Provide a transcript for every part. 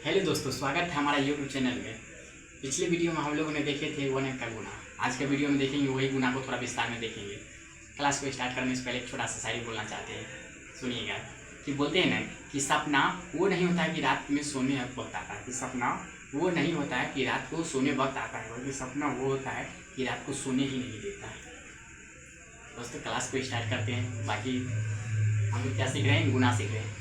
Hello दोस्तों, स्वागत है हमारा यूट्यूब चैनल में। पिछले वीडियो में हम लोगों ने देखे थे 1 का गुना। आज के वीडियो में देखेंगे वही गुना को थोड़ा विस्तार में देखेंगे। क्लास को स्टार्ट करने से पहले एक छोटा सा शायरी बोलना चाहते हैं, सुनिएगा। कि बोलते हैं ना कि सपना वो नहीं होता है कि रात में सोने वक्त आता है, कि सपना वो नहीं होता है कि रात को सोने वक्त आता है, बल्कि सपना वो होता है कि रात को सोने ही नहीं देता है। दोस्तों क्लास को स्टार्ट करते हैं। बाकी हम लोग क्या सीख रहे हैं? गुना सीख रहे हैं।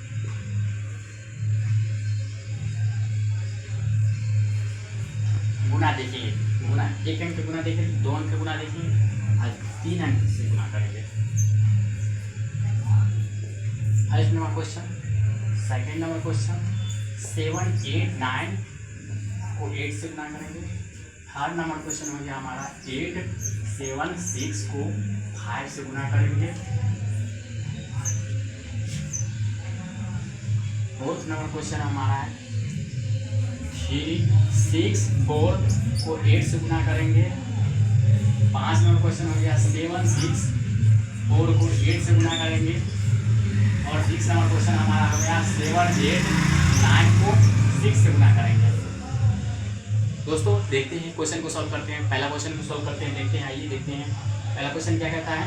गुना देखेंगे, गुना 1 अंक का गुना देखेंगे, 2 अंक का गुना देखेंगे और 3 अंक से गुना करेंगे। First number question, second number question 7, 8, 9 को 8 से गुना करेंगे। थर्ड नंबर क्वेश्चन हो गया हमारा 8, 7, 6 को 5 से गुना करेंगे। फोर्थ नंबर क्वेश्चन हमारा है 3, 6, 4 को 8 से गुना करेंगे। 5 नंबर क्वेश्चन हो गया 7, 6, 4 को 8 से गुना करेंगे। और 6 नंबर क्वेश्चन हमारा हो गया 7, 8, 9 को 6 से गुना करेंगे। दोस्तों देखते हैं क्वेश्चन को सॉल्व करते हैं। पहला क्वेश्चन को सॉल्व करते हैं, देखते हैं। आइए देखते हैं पहला क्वेश्चन क्या कहता है।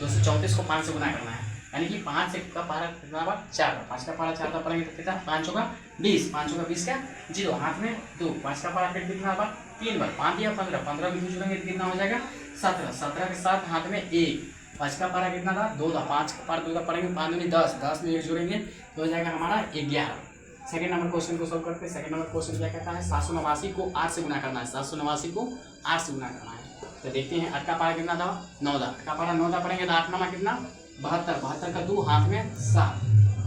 234 को 5 से गुना करना है, यानी कि 5 का पारा कितना बार 4, 5 का पारा 4 का पढ़ेंगे तो कितना 5 होगा 20, 5 होगा 20 का 0, हाथ में 2, 5 का पारा फिर कितना बार 3 बार, 5 या 15, 15 में 2 जोड़ेंगे तो कितना हो जाएगा 17, 17 के साथ हाथ में 1, 5 का पारा कितना था 2 था, 5 का पारा 2 का पढ़ेंगे 5 में 10, 10 में 1 जोड़ेंगे तो हो जाएगा हमारा 11। सेकंड नंबर क्वेश्चन को सॉल्व करते हैं। सेकंड नंबर क्वेश्चन क्या कहता है 789 को 8 से गुना करना है। 789 को 8 से गुना करना है तो देखते हैं। 8 का पारा कितना था 9 था, 8 का पारा 9 था पढ़ेंगे तो 8 नमा कितना 72, 72 का 2 हाथ में 7,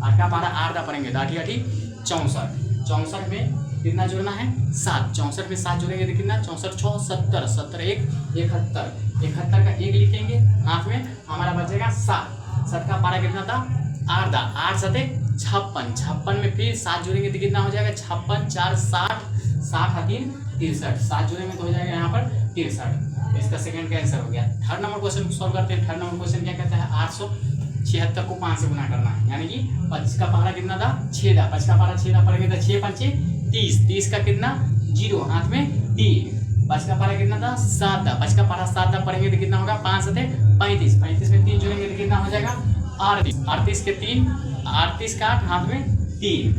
8 का पारा 8 था पढ़ेंगे तो 8 8 64, 64 में कितना जोड़ना है 7, 64 में 7 जोड़ेंगे तो कितना 64 6 70, 70 1 71, 71 का 1 लिखेंगे हाथ में हमारा बचेगा 7, 7 का पारा कितना था 8 था, 8 7 56, 56 में फिर 7 जोड़ेंगे तो कितना हो जाएगा 56 4 60, 60 3 63, 7 जोड़ेंगे तो हो जाएगा यहाँ पर 63। इसका सेकंड का आंसर हो गया। थर्ड नंबर क्वेश्चन को सॉल्व करते हैं। थर्ड नंबर क्वेश्चन क्या कहता है 876 को 5 से गुना करना है, यानी कि 25 का पारा कितना था 6 था, 25 का पारा 6 था पढ़ेंगे तो 6 5 30, 30 का कितना 0, हाथ में 3, 5 का पारा कितना था 7 था, 5 का पारा 7 था पढ़ेंगे तो कितना होगा 5 7 35, 35 में 3 जोड़ेंगे तो कितना हो जाएगा 38, 38 के 3, 38 का 8 हाथ में 3,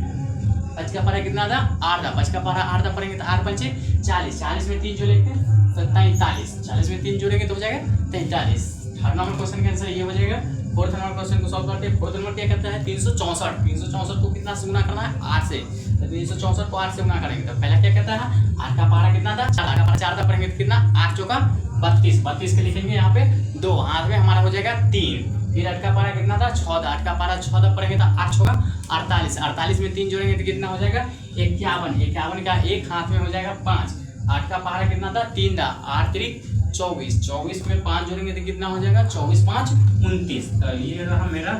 5 का पारा कितना था 8 था, 5 का पारा 8 था पढ़ेंगे तो 8 5 40, 40 में 3 जोड़ेंगे 43, 40 में 3 जोड़ेंगे तो हो जाएगा 43। थर्ड नंबर क्वेश्चन का आंसर ये हो जाएगा। फोर्थ नंबर क्वेश्चन को सॉल्व करते हैं। फोर्थ नंबर क्या कहता है 364, 364 को कितना से गुना करना है 8 से, तो 364 को 8 से गुना करेंगे तो पहला क्या कहता है 8 का पारा कितना था 4, 8 का पारा 4 था पढ़ेंगे तो कितना 8 चौका 32, 32 के लिखेंगे यहाँ पे 2, हाथ में हमारा हो जाएगा 3, फिर 8 का पारा कितना था 6 था, 8 का पारा 6 था पढ़ेंगे तो 8 चौका 48, 48 में 3 जोड़ेंगे तो कितना हो जाएगा 51, 51 का 1 हाथ में हो जाएगा 5, 8 का पारा कितना था 3 था, 8 3 24, 24 में 5 जोड़ेंगे तो कितना हो जाएगा 24 5 29। तो ये रहा मेरा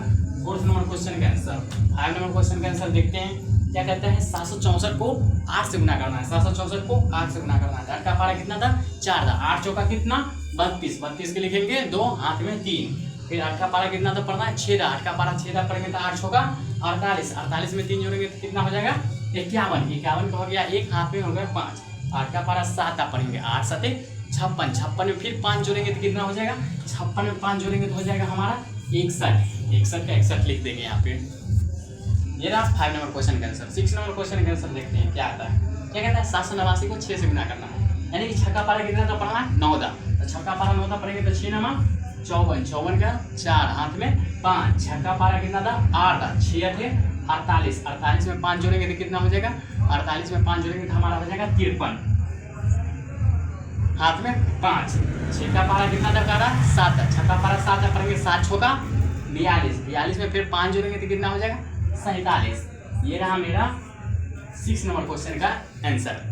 फोर्थ नंबर क्वेश्चन का आंसर। फाइव नंबर क्वेश्चन का आंसर देखते हैं। क्या कहता है 764 को 8 से गुना करना है। 764 को 8 से गुना करना है। 8 का पारा कितना था 4 था, 8 चौका कितना 32, 32 के लिखेंगे 2, हाथ में 3, फिर 8 का पारा कितना था पढ़ना है 6 था, 8 का पारा 6 था पढ़ेंगे तो 8 चौका 48, 48 में 3 जोड़ेंगे तो कितना हो जाएगा 51, 51 का हो गया 1, हाथ में हो गया 5, 8 का पारा 7 था पढ़ेंगे 8 7 56, 56 में फिर 5 जोड़ेंगे तो कितना हो जाएगा 56 में 5 जोड़ेंगे तो हो जाएगा हमारा 61, 61 का 61 लिख देंगे यहाँ पे। ये रहा 5 नंबर क्वेश्चन का आंसर। 6 नंबर क्वेश्चन का आंसर देखते हैं क्या आता है। क्या कहता है 789 को 6 से गुना करना है, यानी कि 6 का पारा कितना था पढ़ना है 9 था, तो 6 का पारा 9 था पढ़ेंगे तो 6 नमा 54, 54 का 4 हाथ में 5, 6 का पारा कितना था 8 था, 6 48, 48 में 5 जोड़ेंगे तो कितना हो जाएगा 48 में 5 जोड़ेंगे तो हमारा हो जाएगा 53, हाथ में 5, 6 का पारा कितना था 7 था, 6 का पारा 7 था पढ़ेंगे 7 6 42, 42 में फिर 5 जोड़ेंगे तो कितना हो जाएगा 47। ये रहा मेरा 6 नंबर क्वेश्चन का आंसर।